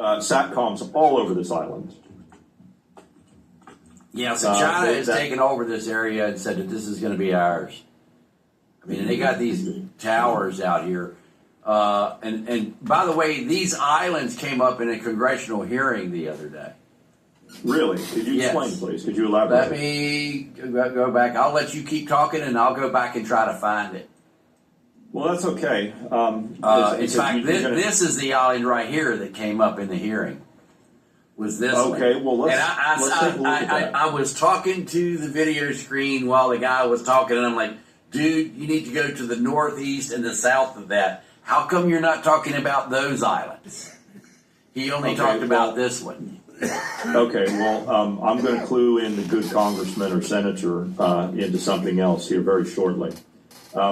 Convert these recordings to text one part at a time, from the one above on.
SATCOMs all over this island. Yeah, so China has taken over this area and said that this is going to be ours. I mean, they got these towers out here. And by the way, these islands came up in a congressional hearing the other day. Really? Could you explain, please? Could you elaborate? Let me go back. I'll let you keep talking, and I'll go back and try to find it. Well, that's okay. In fact, this is the island right here that came up in the hearing. Was this okay? one. Well, let's take a look at that. I was talking to the video screen while the guy was talking, and I'm like, dude, you need to go to the northeast and the south of that. How come you're not talking about those islands? He only talked about this one. Okay, well, I'm going to clue in the good congressman or senator into something else here very shortly.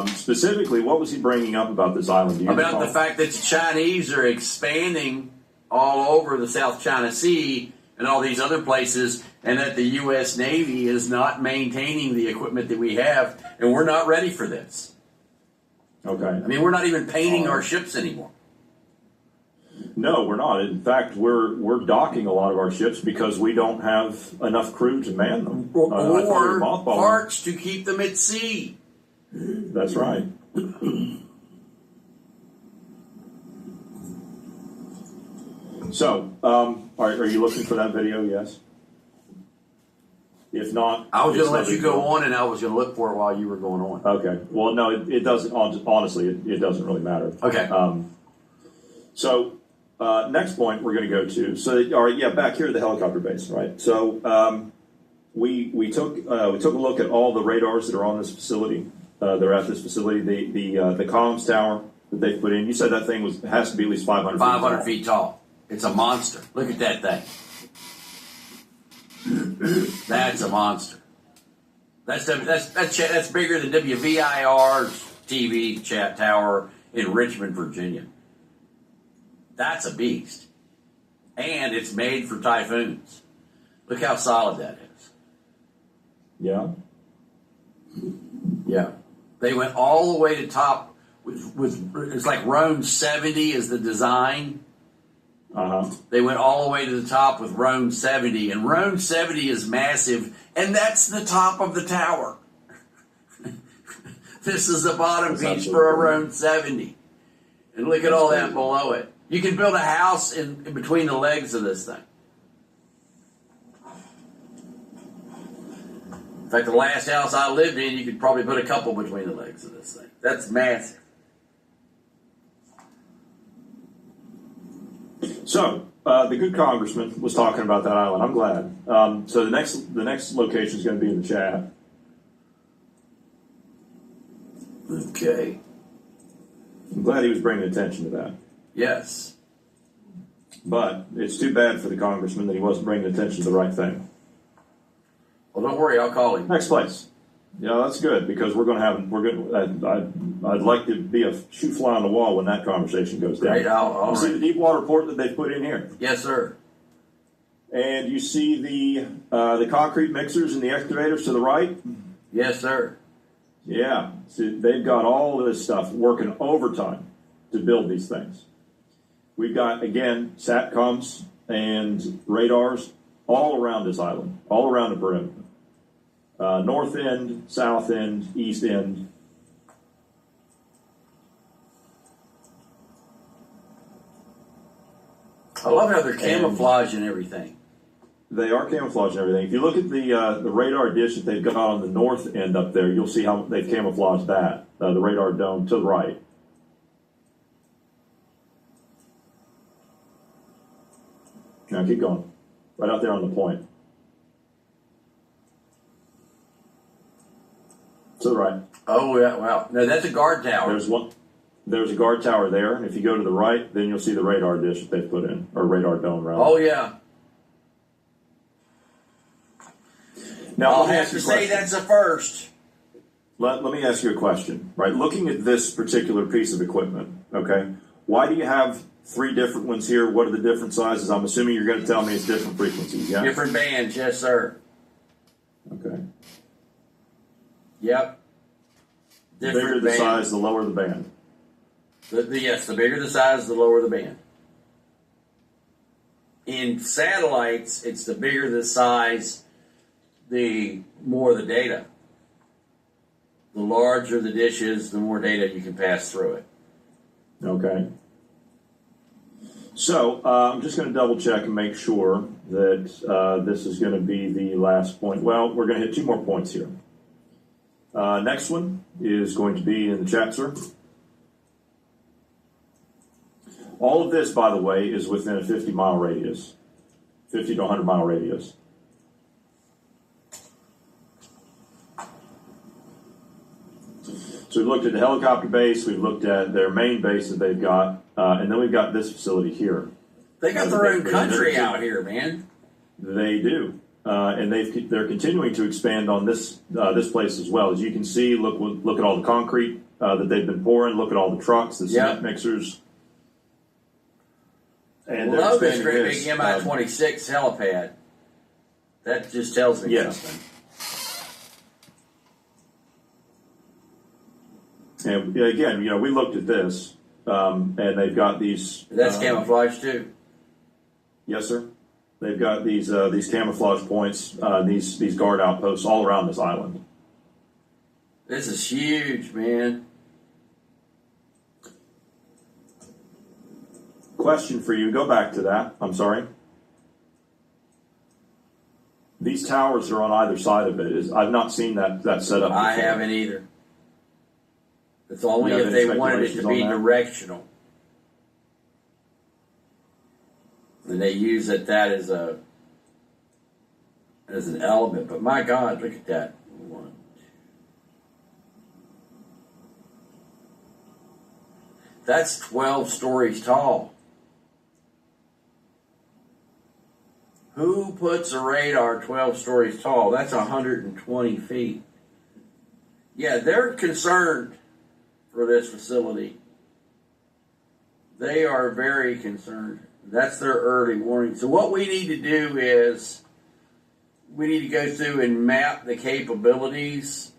Specifically, what was he bringing up about this island? About the fact that the Chinese are expanding all over the South China Sea and all these other places, and that the U.S. Navy is not maintaining the equipment that we have, and we're not ready for this. Okay. I mean, we're not even painting our ships anymore. No, we're not. In fact, we're docking a lot of our ships because we don't have enough crew to man them. Or parts to keep them at sea. That's right. So, are you looking for that video? Yes. If not, I was going to let you go on, and I was going to look for it while you were going on. Okay. Well, no, it doesn't. Honestly, it doesn't really matter. Okay. So, next point we're going to go to. So, all right, yeah, back here at the helicopter base, right? So, we took a look at all the radars that are on this facility. They're at this facility. The comms tower that they put in. You said that thing has to be at least 500 feet tall. 500 feet tall. It's a monster. Look at that thing. That's a monster. That's bigger than WVIR's TV chat tower in Richmond, Virginia. That's a beast. And it's made for typhoons. Look how solid that is. Yeah. Yeah. They went all the way to top with it's like Rome 70 is the design. Uh-huh. They went all the way to the top with Rome 70, and Rome 70 is massive, and that's the top of the tower. This is the bottom piece for a Rome 70. And look at all that below it. You can build a house in between the legs of this thing. In fact, the last house I lived in, you could probably put a couple between the legs of this thing. That's massive. So, the good congressman was talking about that island. I'm glad. So the next location is going to be in the chat. Okay. I'm glad he was bringing attention to that. Yes. But it's too bad for the congressman that he wasn't bringing attention to the right thing. Well, don't worry, I'll call him. Next place. Yeah, that's good because I'd like to be a shoe fly on the wall when that conversation goes down. Great, all see right. the deep water port that they've put in here. Yes, sir. And you see the concrete mixers and the excavators to the right. Yes, sir. Yeah, see, they've got all this stuff working overtime to build these things. We've got again SATCOMs and radars all around this island, all around the perimeter. North end, south end, east end. I love how they're camouflage and everything. They are camouflage and everything. If you look at the radar dish that they've got on the north end up there, you'll see how they've camouflaged that, the radar dome to the right. Now keep going. Right out there on the point. To the right. Oh, yeah, wow. No, that's a guard tower. There's a guard tower there, and if you go to the right, then you'll see the radar dish that they've put in, or radar dome, rather. Oh, yeah. Now, I'll have to say that's a first. Let me ask you a question, right? Looking at this particular piece of equipment, okay, why do you have 3 different ones here? What are the different sizes? I'm assuming you're going to tell me it's different frequencies, yeah? Different bands, yes, sir. Okay. Yep. The bigger the size, the lower the band. Yes, the bigger the size, the lower the band. In satellites, it's the bigger the size, the more the data. The larger the dish is, the more data you can pass through it. Okay. So I'm just going to double check and make sure that this is going to be the last point. Well, we're going to hit 2 more points here. Next one is going to be in the chat, sir. All of this, by the way, is within a 50-mile radius, 50 to 100-mile radius. So we've looked at the helicopter base, we've looked at their main base that they've got, and then we've got this facility here. They got their own country out here, man. They do, and they're continuing to expand on this place as well. As you can see, look at all the concrete that they've been pouring. Look at all the trucks, the cement mixers. And love this great big Mi-26 helipad. That just tells me something. And again, we looked at this, and they've got these. That's camouflage too. Yes, sir. They've got these camouflage points, these guard outposts all around this island. This is huge, man. Question for you. Go back to that. I'm sorry. These towers are on either side of it. I've not seen that set up before. I haven't either. It's only if they wanted it to be directional. And they use that as an element. But my God, look at that. 1, 2. That's 12 stories tall. Who puts a radar 12 stories tall? That's 120 feet. Yeah, they're concerned for this facility. They are very concerned. That's their early warning. So what we need to do is we need to go through and map the capabilities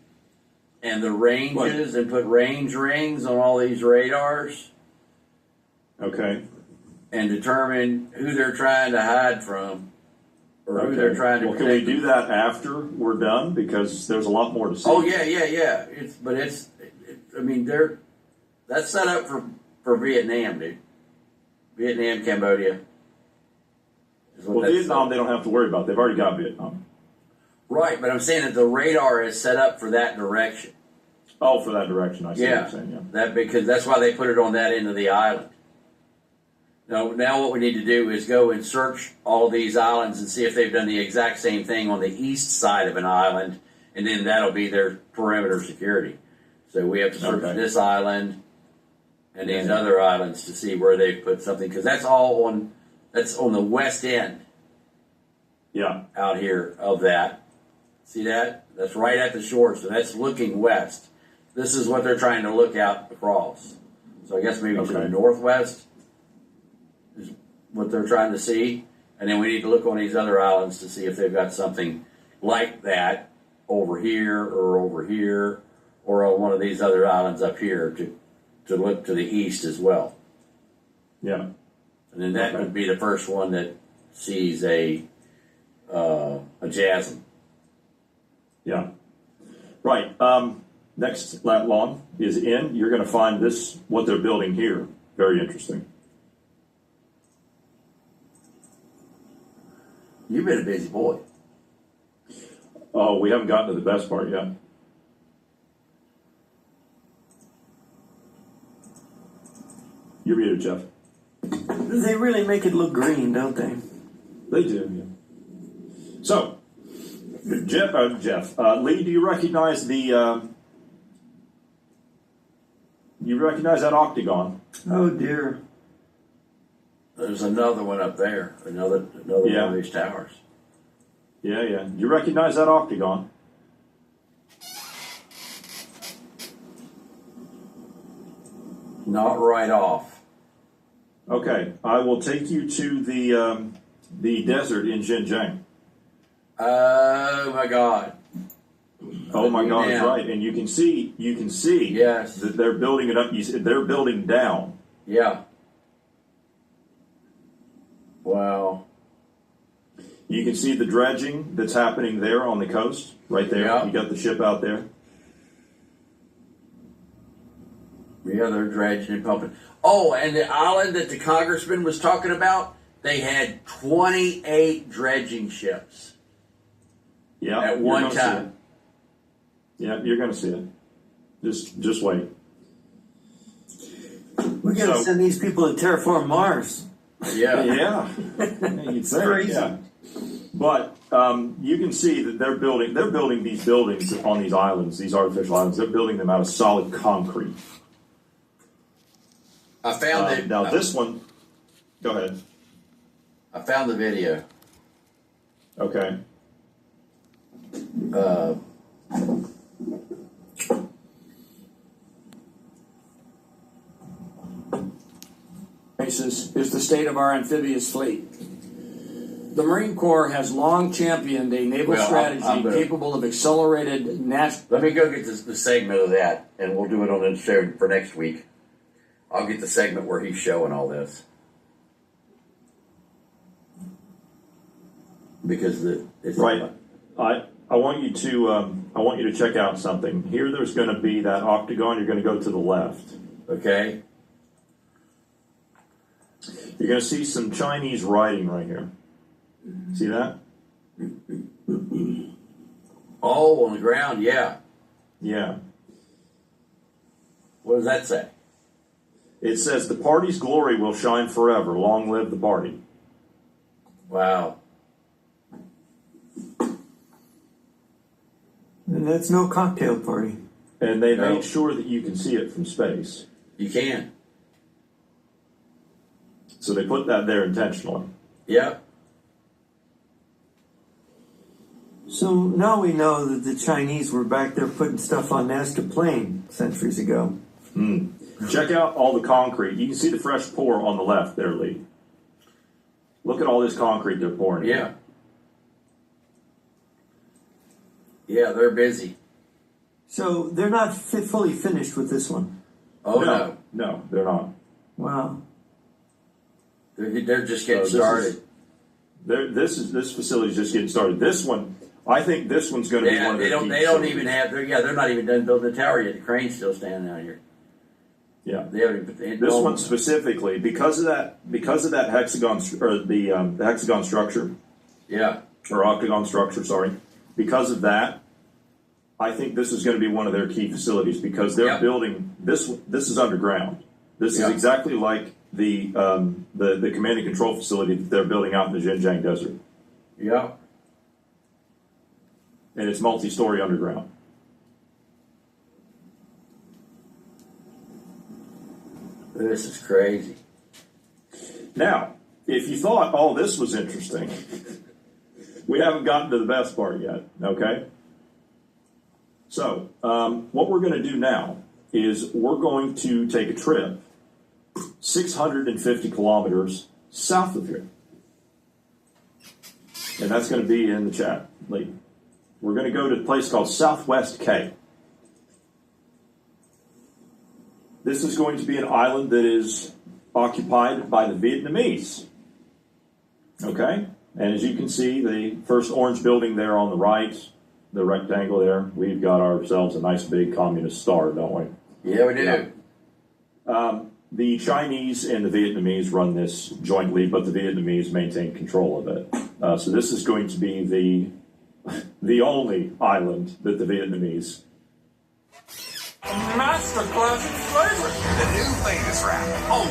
and the ranges and put range rings on all these radars. Okay. And determine who they're trying to hide from. Or who they're trying to protect. Can we do that after we're done? Because there's a lot more to see. Oh, yeah. That's set up for Vietnam, dude. Vietnam, Cambodia. Well, Vietnam, they don't have to worry about. They've already got Vietnam. Right, but I'm saying that the radar is set up for that direction. Oh, for that direction. I see what you're saying, yeah. Because that's why they put it on that end of the island. Now what we need to do is go and search all of these islands and see if they've done the exact same thing on the east side of an island, and then that'll be their perimeter security. So we have to search this island and these other islands to see where they've put something, because that's on the west end. Yeah. Out here of that. See that? That's right at the shore, so that's looking west. This is what they're trying to look out across. So I guess maybe to the northwest is what they're trying to see. And then we need to look on these other islands to see if they've got something like that over here or on one of these other islands up here to look to the east as well. Yeah. And then that would be the first one that sees a JASM. Yeah. Right. Next lat long is in. You're going to find this, what they're building here, very interesting. You've been a busy boy. Oh, we haven't gotten to the best part yet. You're muted, Jeff. They really make it look green, don't they? They do, yeah. So, Jeff, Lee, do you recognize that octagon? Oh dear. There's another one up there. Another one of these towers. Yeah. Do you recognize that octagon? Not right off. Okay, I will take you to the desert in Xinjiang. Oh my God. Oh my God, that's right. And you can see yes, that they're building it up. They're building down. Yeah. Wow. You can see the dredging that's happening there on the coast, right there. Yeah. You got the ship out there. Yeah, they're dredging and pumping. Oh, and the island that the congressman was talking about, they had 28 dredging ships Yeah, at you're one gonna see time. it. Yeah, you're going to see it. Just wait. We gotta So- send these people to terraform Mars. Yeah. Yeah, you'd say, Crazy. yeah. But you can see that they're building these buildings on these islands, these artificial islands. They're building them out of solid concrete. I found it. Now this one, go ahead. I found the video. Okay. Is the state of our amphibious fleet. The Marine Corps has long championed a naval Well, strategy I'm gonna- capable of accelerated national. Let me go get the segment of that, and we'll do it on the show for next week. I'll get the segment where he's showing all this. Because it's Right. I want you to check out something. Here there's going to be that octagon. You're going to go to the left. Okay. You're going to see some Chinese writing right here. See that? Oh, on the ground, yeah. Yeah. What does that say? It says the party's glory will shine forever. Long live the party. Wow. And that's no cocktail party. And they No. made sure that you can see it from space. You can. So they put that there intentionally. Yep. So now we know that the Chinese were back there putting stuff on Nazca Plain centuries ago. Check out all the concrete. You can see the fresh pour on the left there, Lee. Look at all this concrete they're pouring. Yeah. Yeah, they're busy. So they're not fully finished with this one. Oh, no. No, they're not. Wow. They're just getting This started. This facility is just getting started. This one, I think this one's going to be one Yeah, of they their don't. key They don't facilities. even have. They're not even done building the tower yet. The crane's still standing out here. Yeah. They haven't even put the. This one specifically, because of that hexagon or the hexagon structure Yeah. or octagon structure, sorry. Because of that, I think this is going to be one of their key facilities because they're Yeah. building this. This is underground. This Yeah. is exactly like the command and control facility that they're building out in the Xinjiang desert, Yeah. and it's multi-story underground. This is crazy. Now, if you thought all this was interesting, we haven't gotten to the best part yet, okay? So, what we're going to do now is we're going to take a trip 650 kilometers south of here. And that's going to be in the chat, Lee. We're going to go to a place called Southwest Cape. This is going to be an island that is occupied by the Vietnamese. Okay? And as you can see, the first orange building there on the right, the rectangle there, we've got ourselves a nice big communist star, don't we? Yeah, we do. Yeah. The Chinese and the Vietnamese run this jointly, but the Vietnamese maintain control of it. So this is going to be the only island that the Vietnamese. Master class in flavor. The new latest rap. Only